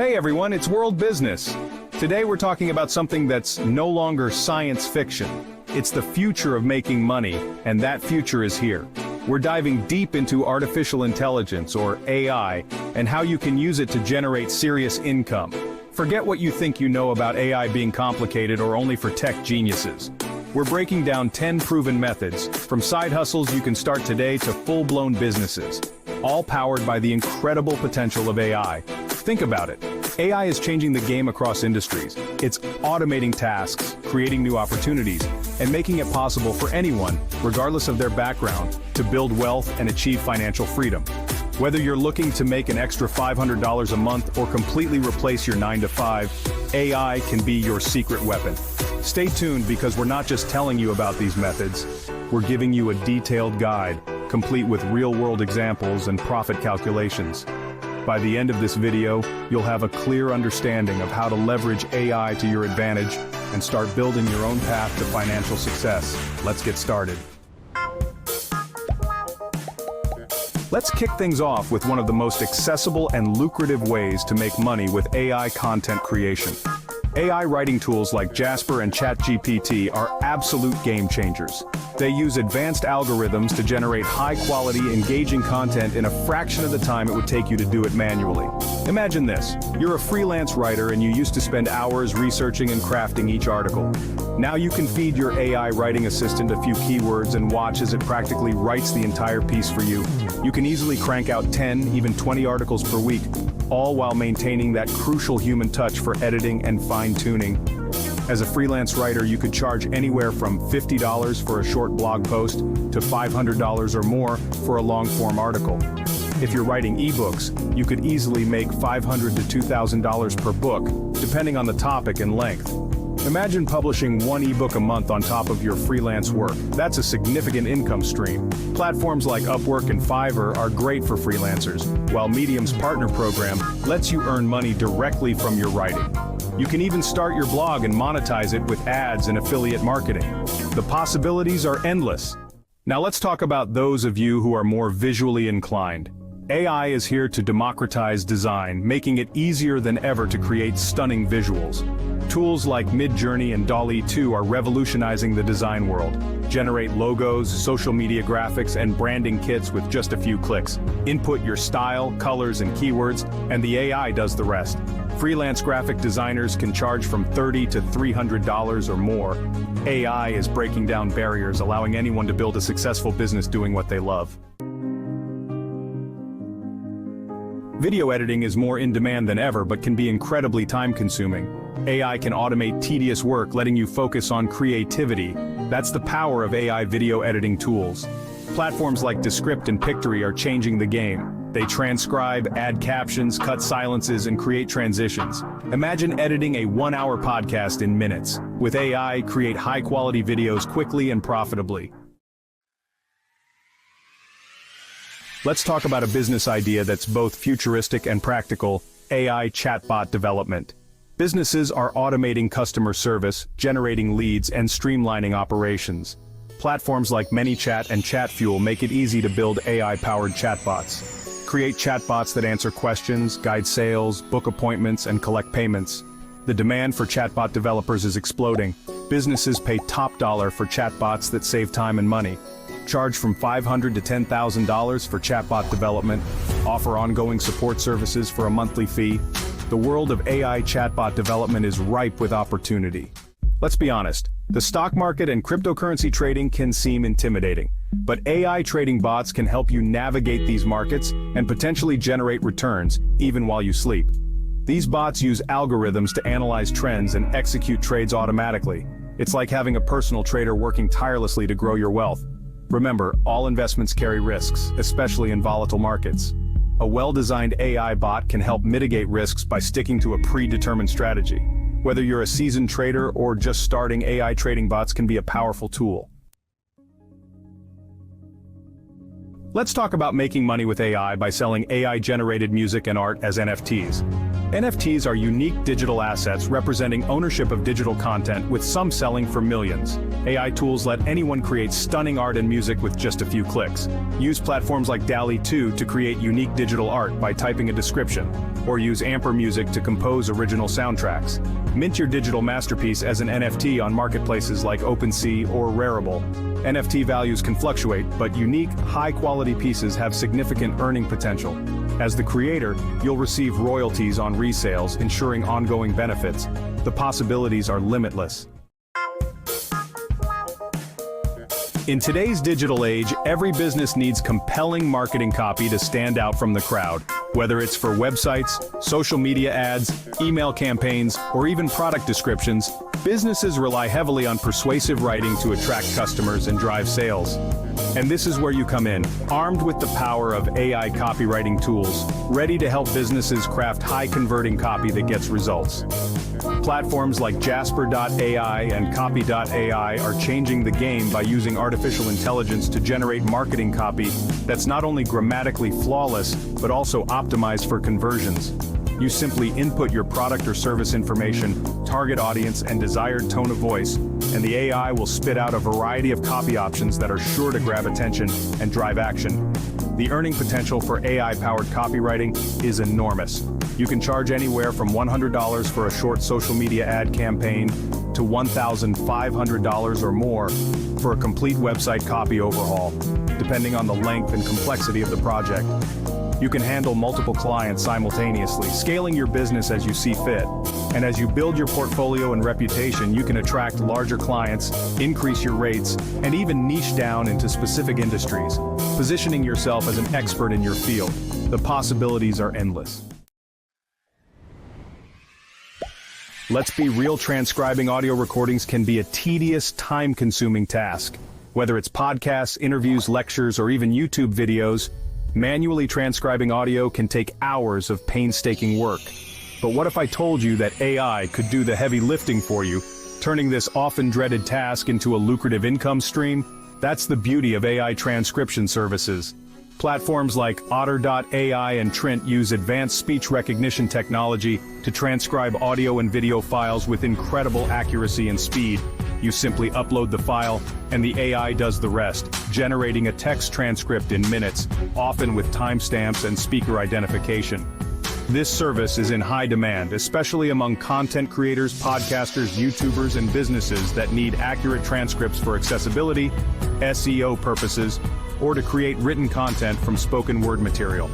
Hey everyone, it's World Business. Today we're talking about something that's no longer science fiction. It's the future of making money, and that future is here. We're diving deep into artificial intelligence, or AI, and how you can use it to generate serious income. Forget what you think you know about AI being complicated or only for tech geniuses. We're breaking down 10 proven methods, from side hustles you can start today to full-blown businesses, all powered by the incredible potential of AI. Think about it. AI is changing the game across industries. It's automating tasks, creating new opportunities, and making it possible for anyone, regardless of their background, to build wealth and achieve financial freedom. Whether you're looking to make an extra $500 a month or completely replace your 9-to-5, AI can be your secret weapon. Stay tuned because we're not just telling you about these methods, we're giving you a detailed guide, complete with real-world examples and profit calculations. By the end of this video, you'll have a clear understanding of how to leverage AI to your advantage and start building your own path to financial success. Let's get started. Let's kick things off with one of the most accessible and lucrative ways to make money with AI content creation. AI writing tools like Jasper and ChatGPT are absolute game changers. They use advanced algorithms to generate high-quality, engaging content in a fraction of the time it would take you to do it manually. Imagine this. You're a freelance writer and you used to spend hours researching and crafting each article. Now you can feed your AI writing assistant a few keywords and watch as it practically writes the entire piece for you. You can easily crank out 10, even 20 articles per week, all while maintaining that crucial human touch for editing and fine-tuning. As a freelance writer, you could charge anywhere from $50 for a short blog post to $500 or more for a long-form article. If you're writing ebooks, you could easily make $500 to $2,000 per book, depending on the topic and length. Imagine publishing one ebook a month on top of your freelance work. That's a significant income stream. Platforms like Upwork and Fiverr are great for freelancers, while Medium's partner program lets you earn money directly from your writing. You can even start your blog and monetize it with ads and affiliate marketing. The possibilities are endless. Now let's talk about those of you who are more visually inclined. AI is here to democratize design, making it easier than ever to create stunning visuals. Tools like Midjourney and DALL-E 2 are revolutionizing the design world. Generate logos, social media graphics, and branding kits with just a few clicks. Input your style, colors, and keywords, and the AI does the rest. Freelance graphic designers can charge from $30 to $300 or more. AI is breaking down barriers, allowing anyone to build a successful business doing what they love. Video editing is more in demand than ever, but can be incredibly time-consuming. AI can automate tedious work, letting you focus on creativity. That's the power of AI video editing tools. Platforms like Descript and Pictory are changing the game. They transcribe, add captions, cut silences, and create transitions. Imagine editing a one-hour podcast in minutes. With AI, create high-quality videos quickly and profitably. Let's talk about a business idea that's both futuristic and practical: AI chatbot development. Businesses are automating customer service, generating leads, and streamlining operations. Platforms like ManyChat and ChatFuel make it easy to build AI-powered chatbots. Create chatbots that answer questions, guide sales, book appointments, and collect payments. The demand for chatbot developers is exploding. Businesses pay top dollar for chatbots that save time and money. Charge from $500 to $10,000 for chatbot development. Offer ongoing support services for a monthly fee. The world of AI chatbot development is ripe with opportunity. Let's be honest, the stock market and cryptocurrency trading can seem intimidating, but AI trading bots can help you navigate these markets and potentially generate returns, even while you sleep. These bots use algorithms to analyze trends and execute trades automatically. It's like having a personal trader working tirelessly to grow your wealth. Remember, all investments carry risks, especially in volatile markets. A well-designed AI bot can help mitigate risks by sticking to a predetermined strategy. Whether you're a seasoned trader or just starting, AI trading bots can be a powerful tool. Let's talk about making money with AI by selling AI-generated music and art as NFTs. NFTs are unique digital assets representing ownership of digital content, with some selling for millions. AI tools let anyone create stunning art and music with just a few clicks. Use platforms like DALL-E 2 to create unique digital art by typing a description, or use Ampere Music to compose original soundtracks. Mint your digital masterpiece as an NFT on marketplaces like OpenSea or Rarible. NFT values can fluctuate, but unique, high-quality pieces have significant earning potential. As the creator, you'll receive royalties on resales, ensuring ongoing benefits. The possibilities are limitless. In today's digital age, every business needs compelling marketing copy to stand out from the crowd. Whether it's for websites, social media ads, email campaigns, or even product descriptions, businesses rely heavily on persuasive writing to attract customers and drive sales. And this is where you come in, armed with the power of AI copywriting tools, ready to help businesses craft high-converting copy that gets results. Platforms like Dsper.ai and Copy.ai are changing the game by using artificial intelligence to generate marketing copy that's not only grammatically flawless, but also optimized for conversions. You simply input your product or service information, target audience, and desired tone of voice, and the AI will spit out a variety of copy options that are sure to grab attention and drive action. The earning potential for AI-powered copywriting is enormous. You can charge anywhere from $100 for a short social media ad campaign to $1,500 or more for a complete website copy overhaul, depending on the length and complexity of the project. You can handle multiple clients simultaneously, scaling your business as you see fit. And as you build your portfolio and reputation, you can attract larger clients, increase your rates, and even niche down into specific industries, positioning yourself as an expert in your field. The possibilities are endless. Let's be real, transcribing audio recordings can be a tedious, time-consuming task. Whether it's podcasts, interviews, lectures, or even YouTube videos, manually transcribing audio can take hours of painstaking work. But what if I told you that AI could do the heavy lifting for you, turning this often dreaded task into a lucrative income stream? That's the beauty of AI transcription services. Platforms like Otter.ai and Trint use advanced speech recognition technology to transcribe audio and video files with incredible accuracy and speed. You simply upload the file, and the AI does the rest, generating a text transcript in minutes, often with timestamps and speaker identification. This service is in high demand, especially among content creators, podcasters, YouTubers, and businesses that need accurate transcripts for accessibility, SEO purposes, or to create written content from spoken word material.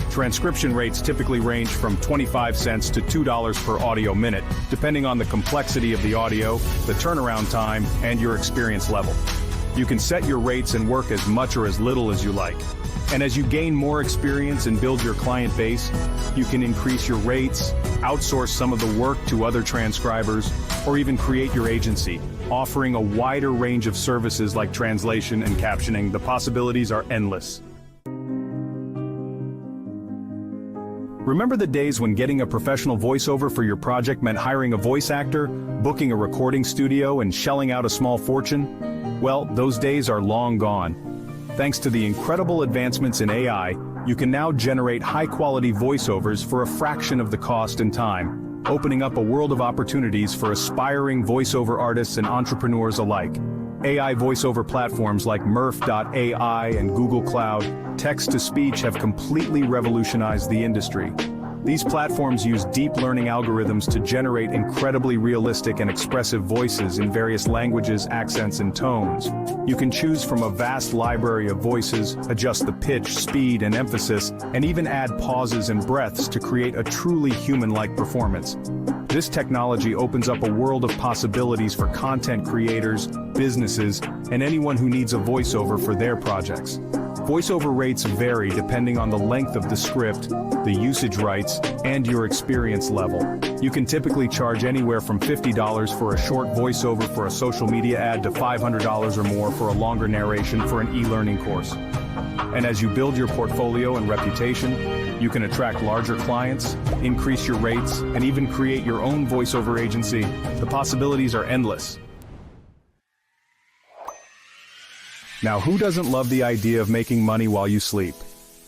Transcription rates typically range from 25 cents to $2 per audio minute, depending on the complexity of the audio, the turnaround time, and your experience level. You can set your rates and work as much or as little as you like. And as you gain more experience and build your client base, you can increase your rates, outsource some of the work to other transcribers, or even create your agency, offering a wider range of services like translation and captioning. The possibilities are endless. Remember the days when getting a professional voiceover for your project meant hiring a voice actor, booking a recording studio, and shelling out a small fortune? Well, those days are long gone. Thanks to the incredible advancements in AI, you can now generate high-quality voiceovers for a fraction of the cost and time, opening up a world of opportunities for aspiring voiceover artists and entrepreneurs alike. AI voiceover platforms like Murf.ai and Google Cloud Text-to-Speech have completely revolutionized the industry. These platforms use deep learning algorithms to generate incredibly realistic and expressive voices in various languages, accents, and tones. You can choose from a vast library of voices, adjust the pitch, speed, and emphasis, and even add pauses and breaths to create a truly human-like performance. This technology opens up a world of possibilities for content creators, businesses, and anyone who needs a voiceover for their projects. Voiceover rates vary depending on the length of the script, the usage rights, and your experience level. You can typically charge anywhere from $50 for a short voiceover for a social media ad to $500 or more for a longer narration for an e-learning course. And as you build your portfolio and reputation, you can attract larger clients, increase your rates, and even create your own voiceover agency. The possibilities are endless. Now, who doesn't love the idea of making money while you sleep?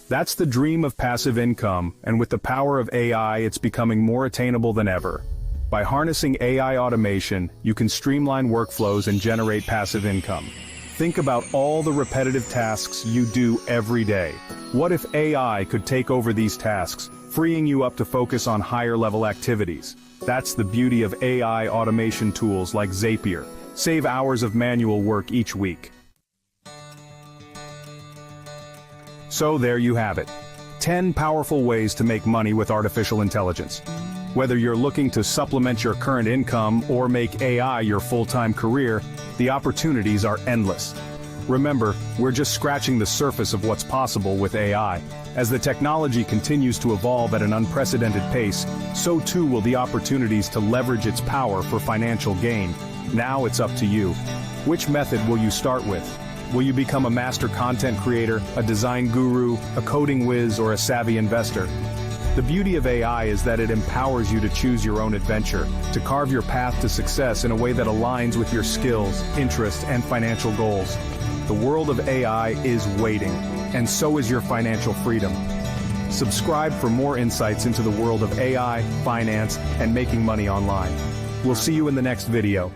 That's the dream of passive income, and with the power of AI, it's becoming more attainable than ever. By harnessing AI automation, you can streamline workflows and generate passive income. Think about all the repetitive tasks you do every day. What if AI could take over these tasks, freeing you up to focus on higher-level activities? That's the beauty of AI automation tools like Zapier. Save hours of manual work each week. So there you have it. 10 powerful ways to make money with artificial intelligence. Whether you're looking to supplement your current income or make AI your full-time career, the opportunities are endless. Remember, we're just scratching the surface of what's possible with AI. As the technology continues to evolve at an unprecedented pace, so too will the opportunities to leverage its power for financial gain. Now it's up to you. Which method will you start with? Will you become a master content creator, a design guru, a coding whiz, or a savvy investor? The beauty of AI is that it empowers you to choose your own adventure, to carve your path to success in a way that aligns with your skills, interests, and financial goals. The world of AI is waiting, and so is your financial freedom. Subscribe for more insights into the world of AI, finance, and making money online. We'll see you in the next video.